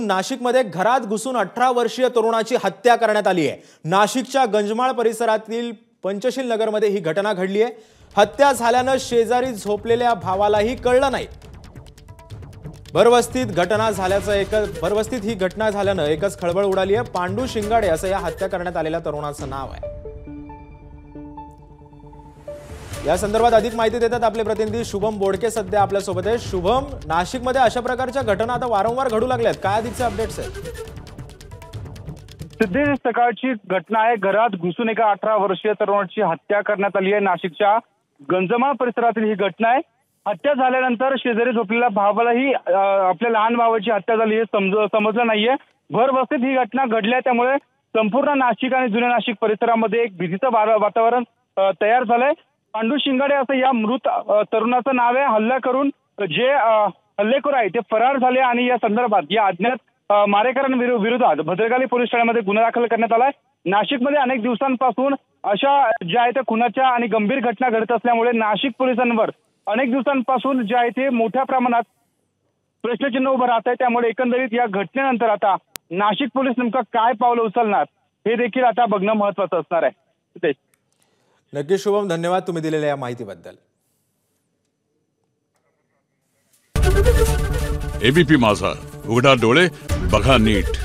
नाशिकमध्ये घरात घुसून 18 वर्षीय तरुणाची हत्या करण्यात आली आहे। नाशिकच्या गंजमाळ परिसरातील पंचशील नगरमध्ये ही घटना घडली आहे। हत्या झाल्याने शेजारी झोपलेल्या भावालाही कळलं नाही। भरवस्तीत ही घटना झाल्याने एकच खळबळ उडाली आहे। पांडू शिंगाडे असं या हत्या करण्यात आलेल्या तरुणाचं नाव आहे। या संदर्भात अधिक माहिती देतात आपले प्रतिनिधी शुभम बोडके सध्या आपल्या सोबत आहे। शुभम, नाशिकमध्ये अशा प्रकारच्या घटना आता वारंवार घडू लागल्यात, काय अधिकचे अपडेट्स आहेत? सिद्धेश, सकाळची घटना आहे। घरात घुसून एका 18 वर्षीय तरुणाची हत्या करण्यात आली आहे। नाशिकच्या गंजमाळ परिसरातील ही घटना आहे। हत्या झाल्यानंतर शेजारी झोपलेल्या भावालाही आपल्या लहान भावाची हत्या झाली हे समजलं नाहीये। भरवस्तीत ही घटना घडली आहे, त्यामुळे संपूर्ण नाशिक आणि जुन्या नाशिक परिसरामध्ये एक भीतीचं वातावरण तयार झालंय। पांडू शिंगाडे असं या मृत तरुणाचं नाव आहे। हल्ला करून जे हल्लेखोर आहे ते फरार झाले आणि या संदर्भात या अज्ञात मारेकरांविरोधात भद्रकाली पोलीस ठाण्यामध्ये गुन्हा दाखल करण्यात आलाय। नाशिकमध्ये अनेक दिवसांपासून अशा ज्या आहेत खुनाच्या आणि गंभीर घटना घडत असल्यामुळे नाशिक पोलिसांवर अनेक दिवसांपासून जे आहे ते मोठ्या प्रमाणात प्रश्नचिन्ह उभं राहत आहे। त्यामुळे एकंदरीत या घटनेनंतर आता नाशिक पोलीस नेमका काय पावलं उचलणार हे देखील आता बघणं महत्त्वाचं असणार आहे। नक्की शुभम, धन्यवाद तुम्ही दिलेल्या या माहितीबद्दल। एबीपी माझा, उघडा डोळे बघा नीट।